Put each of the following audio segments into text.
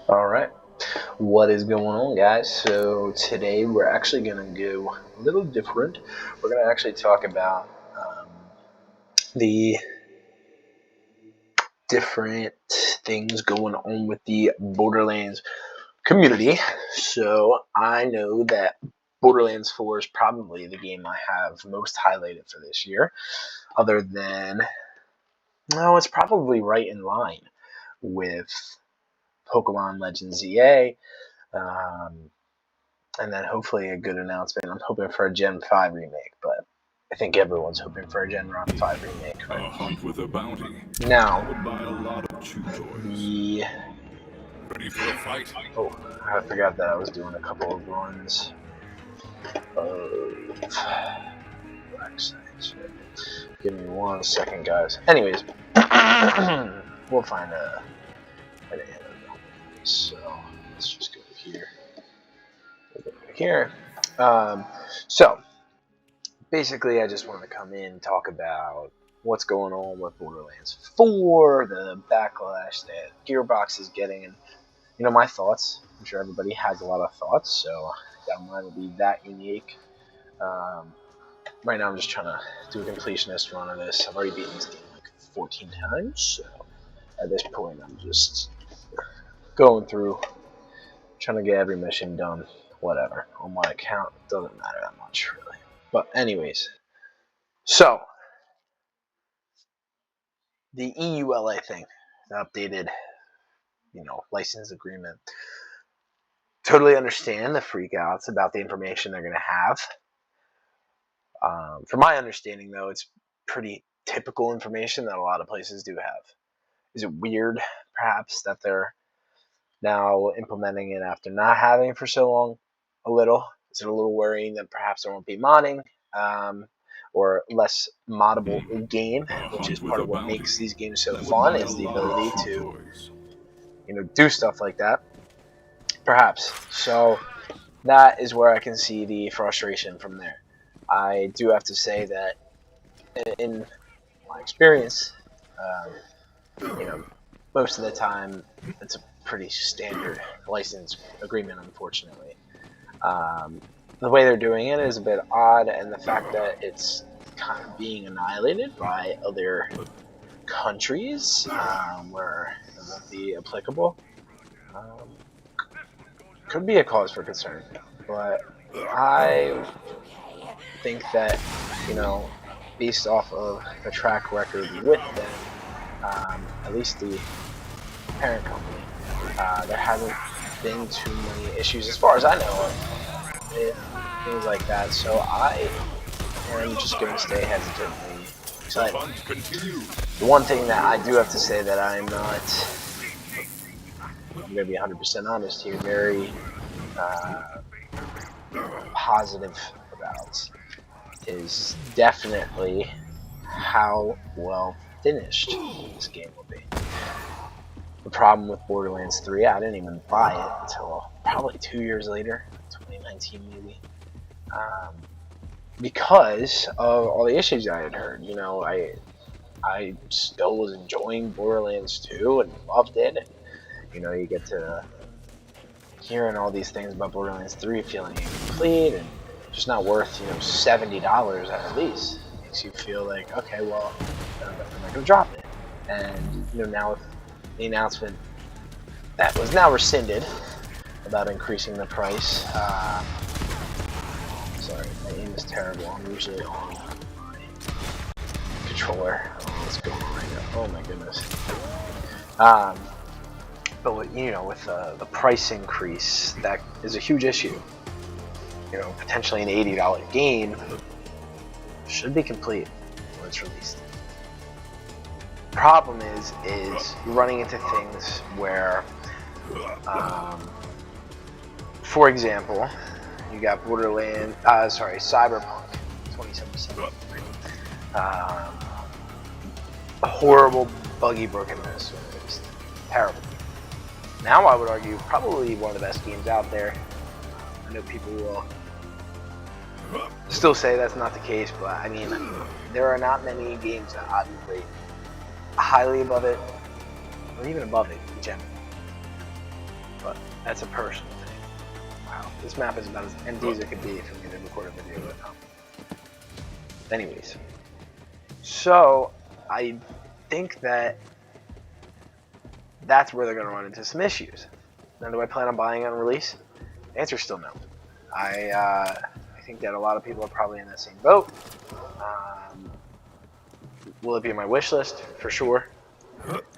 Alright, what is going on, guys? So today we're actually going to go a little different. We're going to actually talk about the different things going on with the Borderlands community. So I know that Borderlands 4 is probably the game I have most highlighted for this year, other than, no, it's probably right in line with Pokemon Legends EA, and then hopefully a good announcement. I'm hoping for a Gen 5 remake, but I think everyone's hoping for a Gen 5 remake, right? A hunt with a bounty. Now, Followed by a lot of chew toys. the... Ready for a fight? Oh, I forgot that I was doing a couple of runs of... Give me 1 second, guys. Anyways, we'll find a... So, let's just go here. So basically I just wanted to come in and talk about what's going on with Borderlands 4, the backlash that Gearbox is getting, and my thoughts. I'm sure everybody has a lot of thoughts, so I doubt mine will be that unique. Right now I'm just trying to do a completionist run of this. I've already beaten this game like 14 times, so at this point I'm just going through, trying to get every mission done. Whatever, on my account, it doesn't matter that much really. But anyways, so the EULA thing, the updated, license agreement. Totally understand the freakouts about the information they're going to have. From my understanding, though, it's pretty typical information that a lot of places do have. Is it weird, perhaps, that they're now implementing it after not having it for so long? A little. Is it a little worrying that perhaps there won't be modding? Or less moddable game, which is part of what makes these games so fun, is the ability to, do stuff like that. Perhaps. So that is where I can see the frustration from there. I do have to say that in my experience, most of the time it's a pretty standard license agreement, unfortunately. The way they're doing it is a bit odd, and the fact that it's kind of being annihilated by other countries where it won't be applicable could be a cause for concern. But I think that, based off of the track record with them, at least the parent company, there hasn't been too many issues, as far as I know of, things like that. So I am just going to stay hesitantly excited. The one thing that I do have to say that I'm going to be 100% honest here, very positive about, is definitely how well finished this game will be. The problem with Borderlands 3, I didn't even buy it until probably 2 years later, 2019 maybe, because of all the issues I had heard. I still was enjoying Borderlands 2 and loved it. And, you get to hearing all these things about Borderlands 3 feeling incomplete and just not worth, $70 at least. Makes you feel like, okay, well, I'm not going to drop it. And, now with the announcement that was now rescinded about increasing the price, sorry, my aim is terrible. I'm usually on my controller. What's going on right now? Oh my goodness. But with the price increase, that is a huge issue. Potentially an $80 game should be complete when it's released. Problem is you're running into things where, for example, you got Cyberpunk 2077. Horrible, buggy brokenness. Terrible. Now I would argue probably one of the best games out there. I know people will still say that's not the case, but I mean, there are not many games that I would rate highly above it, or even above it in general. but that's a personal thing. Wow, this map is about as empty as it could be for me to record a video with. Anyways, so I think that's where they're going to run into some issues. Now, do I plan on buying it on release? The answer is still no. I think that a lot of people are probably in that same boat. Will it be on my wish list? For sure.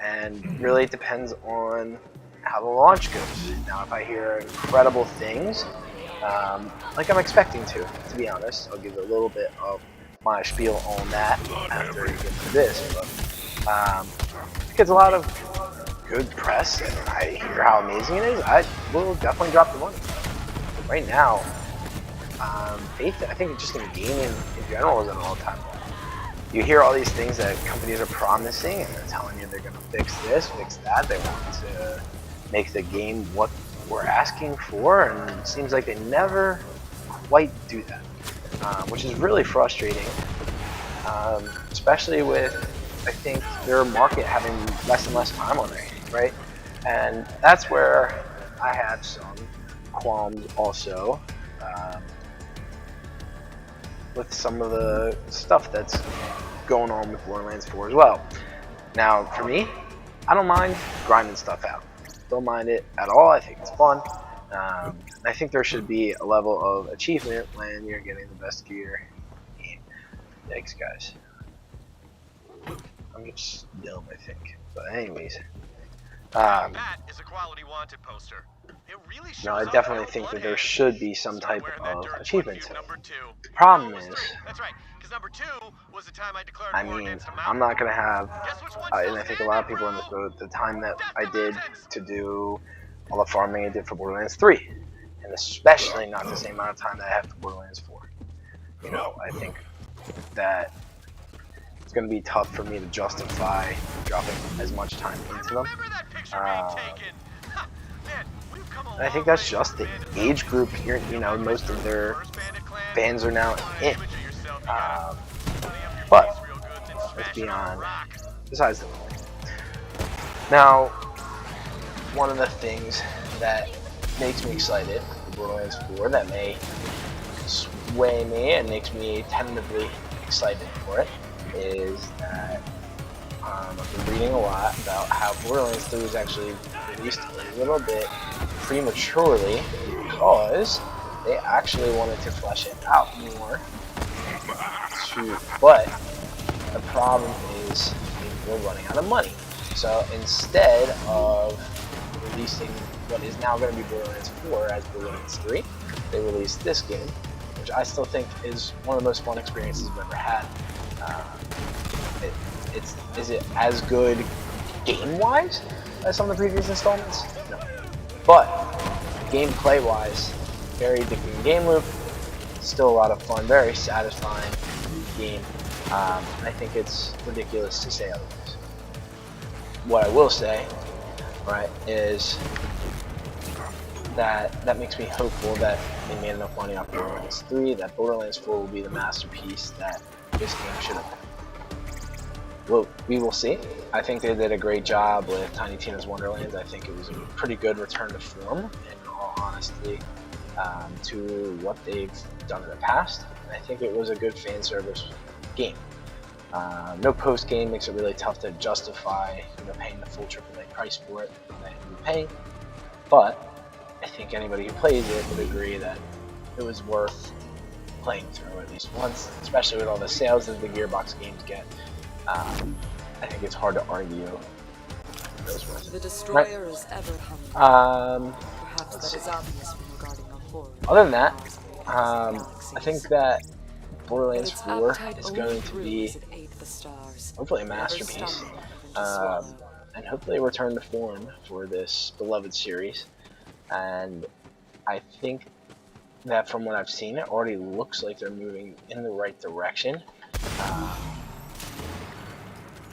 And really it depends on how the launch goes. Now, if I hear incredible things, like I'm expecting to be honest, I'll give a little bit of my spiel on that after we get to this. But it gets a lot of good press, and I hear how amazing it is. I will definitely drop the money. But right now, faith, I think just in gaming in general is at an all-time low. You hear all these things that companies are promising, and they're telling you they're going to fix this, fix that. They want to make the game what we're asking for, and it seems like they never quite do that, which is really frustrating, especially with, I think, their market having less and less time on their hands, right? And that's where I have some qualms also with some of the stuff that's going on with Borderlands 4 as well. Now, for me, I don't mind grinding stuff out. Don't mind it at all. I think it's fun. I think there should be a level of achievement when you're getting the best gear in the game. Thanks, guys. I'm just dumb, I think. But anyways, That is a quality wanted poster. It really shows no, I off definitely how think that blood there is. should be some Start type wearing that of during achievement. Point Number 2. The problem No, it was is, 3. That's right, because number 2 was the time I declared I war mean, against a I'm mountain. not gonna have, Guess which one and still I think a lot of people in this standing, boat, the time that Death I to did mountains. to do all the farming I did for Borderlands 3, and especially not the same amount of time that I have for Borderlands 4. You know, I think that it's going to be tough for me to justify dropping as much time into them. Remember that picture being taken? Ha, man, we've come a And I think long that's way just the from Bandit age Clan. group here. You know, most of their First Bandit Clan, fans are now you want an in. image of yourself, you gotta money up your But face real good, then let's smash be it on a on. rock. Besides the point. Now, one of the things that makes me excited for Borderlands 4 that may sway me and makes me tentatively excited for it is that I've been reading a lot about how Borderlands 3 was actually released a little bit prematurely because they actually wanted to flesh it out more. But the problem is they were running out of money. So instead of releasing what is now going to be Borderlands 4 as Borderlands 3, they released this game, which I still think is one of the most fun experiences I've ever had. Is it as good game-wise as some of the previous installments? No. But gameplay-wise, very addicting game loop, still a lot of fun, very satisfying game. I think it's ridiculous to say otherwise. What I will say, right, is that makes me hopeful that they made enough money off Borderlands 3, that Borderlands 4 will be the masterpiece that this game should have been. Well, we will see. I think they did a great job with Tiny Tina's Wonderlands. I think it was a pretty good return to form, in all honesty, to what they've done in the past. And I think it was a good fan service game. No post game makes it really tough to justify, paying the full AAA price for it that you pay. But I think anybody who plays it would agree that it was worth playing through at least once, especially with all the sales that the Gearbox games get. I think it's hard to argue it was worth it. The destroyer is ever hungry. Perhaps that is obvious when regarding the horror. Other than that, I think that Borderlands 4 is going to be hopefully a masterpiece, and hopefully a return to form for this beloved series. And I think that from what I've seen, it already looks like they're moving in the right direction.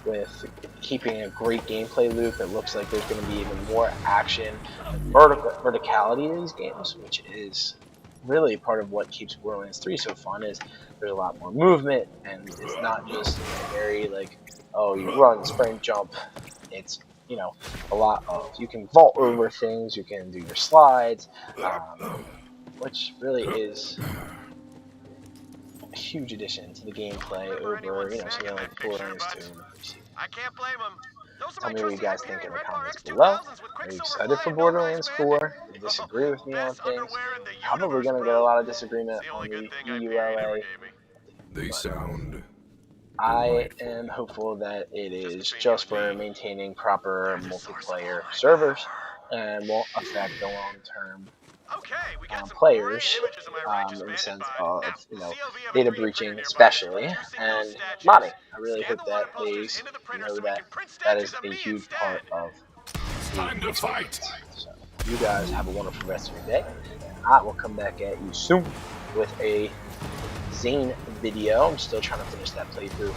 With keeping a great gameplay loop, it looks like there's going to be even more action, verticality in these games, which is really part of what keeps Borderlands 3 so fun. Is there's a lot more movement, and it's not just very like, oh, you run, sprint, jump. It's you know, a lot of, you can vault over things, you can do your slides, which really is a huge addition to the gameplay over, you know, something like Borderlands 2 and the PC. I can't blame him. Tell me what you guys think in the comments below. Are you excited for Borderlands 4? Do you disagree with me on things? Probably going to get a lot of disagreement on the EULA. They sound I am hopeful that it is just for maintaining proper multiplayer servers and won't affect the long-term players in the sense of, you know, data breaching especially, and modding. I really hope that they know that that is a huge part of time to fight. So you guys have a wonderful rest of your day, and I will come back at you soon with a Zane video. I'm still trying to finish that playthrough,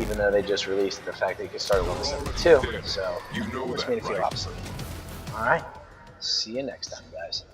even though they just released the fact that you can start at level 72, so You know it's that, made me feel right? obsolete. Alright, see you next time, guys.